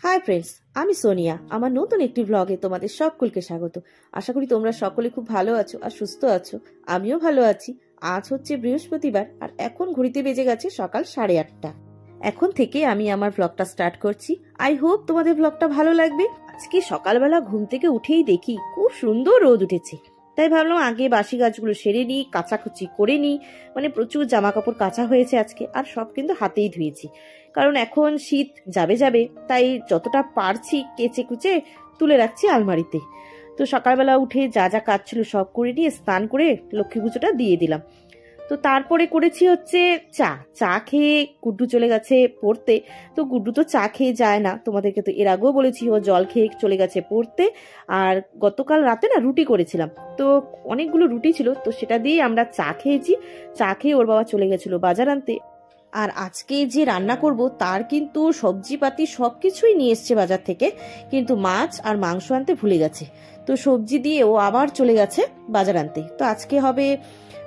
Hi friends, আমি সোনিয়া। আমার নতুন একটি ব্লগে তোমাদের সকলকে স্বাগত। আশা করি তোমরা সকলে খুব ভালো আছো আর সুস্থ আছো। আমিও ভালো আছি। আজ হচ্ছে বৃহস্পতিবার আর এখন ঘড়িতে বেজে গেছে সকাল 8:30। এখন থেকে আমি আমার ব্লগটা স্টার্ট করছি। আই হোপ তোমাদের ব্লগটা ভালো লাগবে। আজকে সকালবেলা ঘুম থেকে উঠেই দেখি খুব সুন্দর রোদ উঠেছে, তাই ভাবলাম আগে বাসি গাছগুলো সেরে নিই, কাচাকুচি করে নিই। মানে প্রচুর জামা কাপড় কাচা হয়েছে আজকে, আর সব কিন্তু হাতেই ধুয়েছি, কারণ এখন শীত যাবে যাবে, তাই যতটা পারছি কেচে কুচে তুলে রাখছি আলমারিতে। তো সকালবেলা উঠে যা যা কাজ ছিল সব করে নিয়ে স্নান করে লক্ষ্মী পুজোটা দিয়ে দিলাম। তো তারপরে করেছি হচ্ছে চা। চা খেয়ে গুড্ডু চলে গেছে পড়তে। তো গুড্ডু তো চা খেয়ে যায় না, তোমাদেরকে তো এর আগেও বলেছি, ও জল খেয়ে চলে গেছে পড়তে। আর গতকাল রাতে না রুটি করেছিলাম, তো অনেকগুলো রুটি ছিল, তো সেটা দিয়ে আমরা চা খেয়েছি। চা খেয়ে ওর বাবা চলে গেছিল বাজার আনতে। আর আজকে যে রান্না করব তার কিন্তু সবজিপাতি সবকিছুই নিয়ে এসছে বাজার থেকে, কিন্তু মাছ আর মাংস আনতে ভুলে গেছে। তো সবজি দিয়ে ও আবার চলে গেছে বাজার আনতে। তো আজকে হবে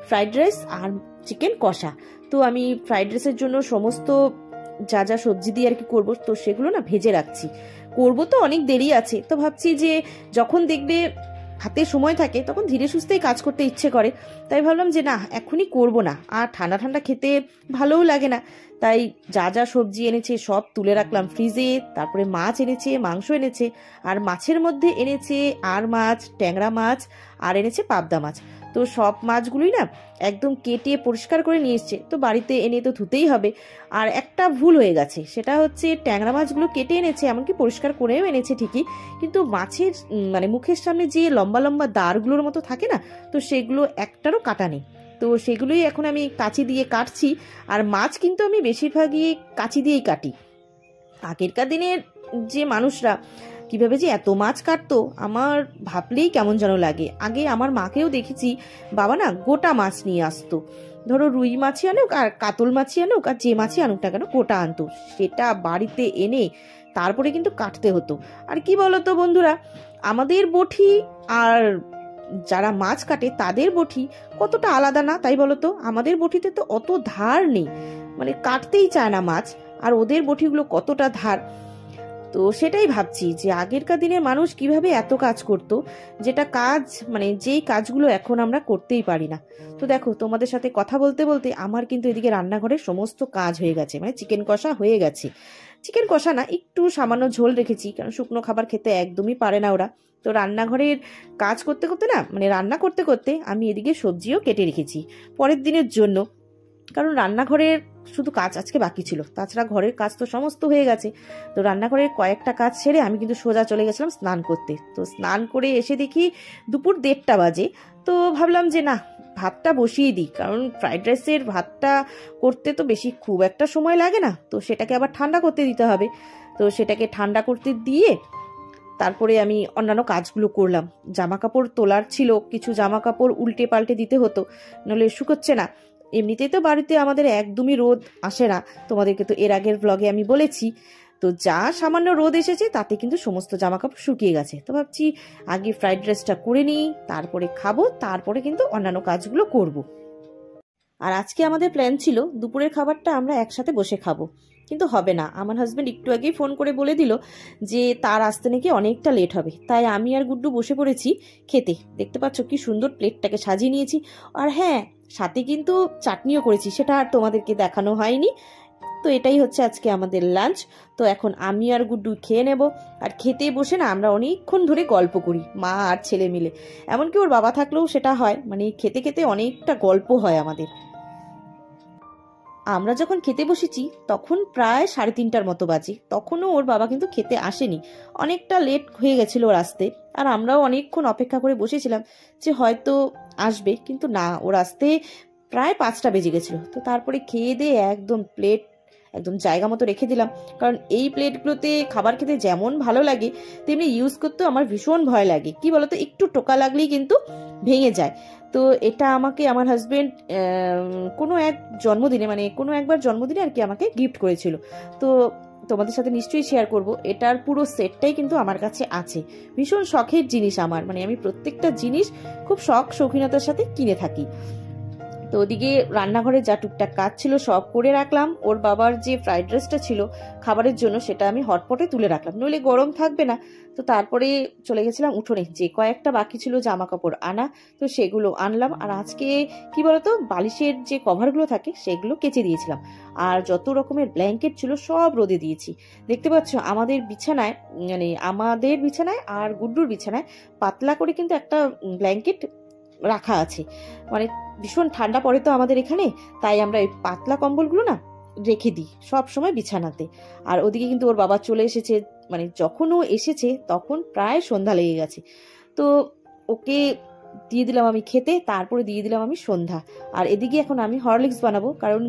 ফ্রাইড রাইস আর চিকেন কষা। তো আমি ফ্রাইড রাইসের জন্য সমস্ত যা যা সবজি দিয়ে আর কি করবো, তো সেগুলো না ভেজে রাখছি। করবো তো অনেক দেরি আছে, তো ভাবছি যে যখন দেখবে হাতে সময় থাকে তখন ধীরে সুস্থেই কাজ করতে ইচ্ছে করে। তাই ভাবলাম যে না, এখনই করব না, আর ঠান্ডা ঠান্ডা খেতে ভালোও লাগে না। তাই যা যা সবজি এনেছে সব তুলে রাখলাম ফ্রিজে। তারপরে মাছ এনেছে, মাংস এনেছে, আর মাছের মধ্যে এনেছে আর মাছ, ট্যাংরা মাছ, আর এনেছে পাবদা মাছ। তো সব মাছগুলোই না একদম কেটে পরিষ্কার করে নিয়ে এসছে। তো বাড়িতে এনে তো ধুতেই হবে। আর একটা ভুল হয়ে গেছে, সেটা হচ্ছে ট্যাংরা মাছগুলো কেটে এনেছে, এমনকি পরিষ্কার করেও এনেছে ঠিকই, কিন্তু মাছের মানে মুখের সামনে যে লম্বা লম্বা দাঁড়গুলোর মতো থাকে না, তো সেগুলো একটারও কাটা নেই। তো সেগুলোই এখন আমি কাঁচি দিয়ে কাটছি। আর মাছ কিন্তু আমি বেশিরভাগই কাঁচি দিয়েই কাটি। আগেরকার দিনের যে মানুষরা কিভাবে যে এত মাছ কাটতো, আমার ভাবলেই কেমন যেন লাগে। আগে আমার মাকেও দেখেছি, বাবা না গোটা মাছ নিয়ে আসতো। ধরো রুই মাছই আনুক আর কাতল মাছই আনুক আর যে মাছই আনুক না কেন, গোটা আনতো, সেটা বাড়িতে এনে তারপরে কিন্তু কাটতে হতো। আর কি বলতো বন্ধুরা, আমাদের বটি আর যারা মাছ কাটে তাদের বটি কতটা আলাদা না, তাই বলতো? আমাদের বটিতে তো অত ধার নেই, মানে কাটতেই চায় না মাছ, আর ওদের বটিগুলো কতটা ধার। তো সেটাই ভাবছি যে আগেরকার দিনের মানুষ কিভাবে এত কাজ করতো, যেটা কাজ মানে যেই কাজগুলো এখন আমরা করতেই পারি না। তো দেখো, তোমাদের সাথে কথা বলতে বলতে আমার কিন্তু এদিকে রান্নাঘরের সমস্ত কাজ হয়ে গেছে। মানে চিকেন কষা হয়ে গেছে। চিকেন কষা না, একটু সামান্য ঝোল রেখেছি, কারণ শুকনো খাবার খেতে একদমই পারে না ওরা। তো রান্নাঘরের কাজ করতে করতে না, মানে রান্না করতে করতে আমি এদিকে সবজিও কেটে রেখেছি পরের দিনের জন্য, কারণ রান্নাঘরের শুধু কাজ আজকে বাকি ছিল, তাছাড়া ঘরের কাজ তো সমস্ত হয়ে গেছে। তো রান্নাঘরের কয়েকটা কাজ সেরে আমি কিন্তু সোজা চলে গেছিলাম স্নান করতে। তো স্নান করে এসে দেখি দুপুর 1:30 বাজে। তো ভাবলাম যে না, ভাতটা বসিয়ে দিই, কারণ ফ্রাইড রাইসের ভাতটা করতে তো বেশি খুব একটা সময় লাগে না, তো সেটাকে আবার ঠান্ডা করতে দিতে হবে। তো সেটাকে ঠান্ডা করতে দিয়ে তারপরে আমি অন্যান্য কাজগুলো করলাম। জামা কাপড় তোলার ছিল, কিছু জামা কাপড় উল্টে পাল্টে দিতে হতো, নইলে শুকোচ্ছে না। এমনিতেই তো বাড়িতে আমাদের একদমই রোদ আসে না, তোমাদেরকে তো এর আগের ব্লগে আমি বলেছি। তো যা সামান্য রোদ এসেছে তাতে কিন্তু সমস্ত জামা কাপড় শুকিয়ে গেছে। তো ভাবছি আগে ফ্রাইড রাইসটা করে নিই, তারপরে খাবো, তারপরে কিন্তু অন্যান্য কাজগুলো করব। আর আজকে আমাদের প্ল্যান ছিল দুপুরের খাবারটা আমরা একসাথে বসে খাবো, কিন্তু হবে না। আমার হাজব্যান্ড একটু আগেই ফোন করে বলে দিল যে তার আসতে নাকি অনেকটা লেট হবে, তাই আমি আর গুড্ডু বসে পড়েছি খেতে। দেখতে পাচ্ছ কি সুন্দর প্লেটটাকে সাজিয়ে নিয়েছি। আর হ্যাঁ, সাথে কিন্তু চাটনিও করেছি, সেটা আর তোমাদেরকে দেখানো হয়নি। তো এটাই হচ্ছে আজকে আমাদের লাঞ্চ। তো এখন আমি আর গুড্ডু খেয়ে নেব। আর খেতে বসে না আমরা অনেকক্ষণ ধরে গল্প করি, মা আর ছেলে মিলে। এমনকি ওর বাবা থাকলেও সেটা হয়, মানে খেতে খেতে অনেকটা গল্প হয় আমাদের। আমরা যখন খেতে বসেছি তখন প্রায় 3:30টার মতো বাজে, তখনও ওর বাবা কিন্তু খেতে আসেনি, অনেকটা লেট হয়ে গেছিল ওর আসতে। আর আমরাও অনেকক্ষণ অপেক্ষা করে বসেছিলাম যে হয়তো আসবে, কিন্তু না, ওর আসতে প্রায় 5টা বেজে গেছিল। তো তারপরে খেয়ে দিয়ে একদম প্লেট একদম জায়গা মতো রেখে দিলাম, কারণ এই প্লেটগুলোতে খাবার খেতে যেমন ভালো লাগে তেমনি ইউজ করতেও আমার ভীষণ ভয় লাগে। কি বলতো, একটু টোকা লাগলেই কিন্তু ভেঙে যায়। তো এটা আমাকে আমার হাজবেন্ড কোনো এক জন্মদিনে, মানে কোনো একবার জন্মদিনে আর কি আমাকে গিফট করেছিল। তো তোমাদের সাথে নিশ্চয়ই শেয়ার করব। এটার পুরো সেটটাই কিন্তু আমার কাছে আছে। ভীষণ শখের জিনিস আমার, মানে আমি প্রত্যেকটা জিনিস খুব শখ শৌখিনতার সাথে কিনে থাকি। তো ওদিকে রান্নাঘরে যা টুকটাক কাজ ছিল সব করে রাখলাম। ওর বাবার যে ফ্রাইড রাইসটা ছিল খাবারের জন্য সেটা আমি হটপটে তুলে রাখলাম, নইলে গরম থাকবে না। তো তারপরে চলে গেছিলাম উঠোনে, যে কয়েকটা বাকি ছিল জামা কাপড় আনা, তো সেগুলো আনলাম। আর আজকে কি বলতো, বালিশের যে কভারগুলো থাকে সেগুলো কেচে দিয়েছিলাম, আর যত রকমের ব্ল্যাঙ্কেট ছিল সব রোদে দিয়েছি। দেখতে পাচ্ছ আমাদের বিছানায়, মানে আমাদের বিছানায় আর গুড্ডুর বিছানায় পাতলা করে কিন্তু একটা ব্ল্যাঙ্কেট রাখা আছে। মানে ভীষণ ঠান্ডা পড়ে তো আমাদের এখানে, তাই আমরা এই পাতলা কম্বলগুলো না রেখে দিই সব সময় বিছানাতে। আর ওদিকে কিন্তু ওর বাবা চলে এসেছে, মানে যখন ও এসেছে তখন প্রায় সন্ধ্যা লেগে গেছে। তো ওকে দিয়ে দিলাম আমি খেতে, তারপরে দিয়ে দিলাম আমি সন্ধ্যা। আর এদিকে এখন আমি হরলিক্স বানাবো, কারণ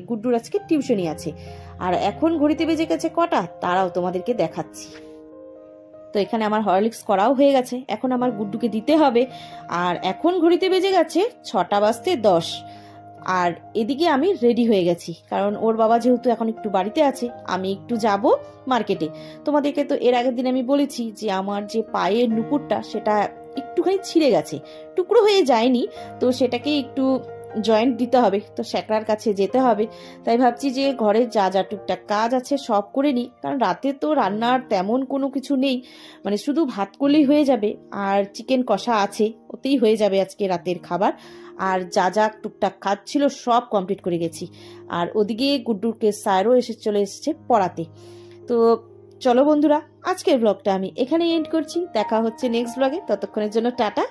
গুড্ডুর আজকে টিউশনি আছে। আর এখন ঘড়িতে বেজে গেছে কটা, তারাও তোমাদেরকে দেখাচ্ছি। তো এখানে আমার হরলিক্স করাও হয়ে গেছে, এখন আমার গুড্ডুকে দিতে হবে। আর এখন ঘড়িতে বেজে গেছে 6:10। আর এদিকে আমি রেডি হয়ে গেছি, কারণ ওর বাবা যেহেতু এখন একটু বাড়িতে আছে, আমি একটু যাব মার্কেটে। তোমাদেরকে তো এর আগের দিন আমি বলেছি যে আমার যে পায়ের নুপুরটা সেটা একটুখানি ছিঁড়ে গেছে, টুকরো হয়ে যায়নি, তো সেটাকে একটু জয়েন্ট দিতে হবে, তো স্যাকরার কাছে যেতে হবে। তাই ভাবছি যে ঘরে যা যা টুকটাক কাজ আছে সব করে নিই, কারণ রাতে তো রান্নার তেমন কোনো কিছু নেই, মানে শুধু ভাত করলেই হয়ে যাবে, আর চিকেন কষা আছে, ওতেই হয়ে যাবে আজকে রাতের খাবার। আর যা যা টুকটাক কাজ ছিল সব কমপ্লিট করে গেছি। আর ওদিকে গুড্ডুরকে স্যারও চলে এসেছে পড়াতে। তো চলো বন্ধুরা, আজকের ব্লগটা আমি এখানেই এন্ড করছি, দেখা হচ্ছে নেক্সট ব্লগে, ততক্ষণের জন্য টাটা।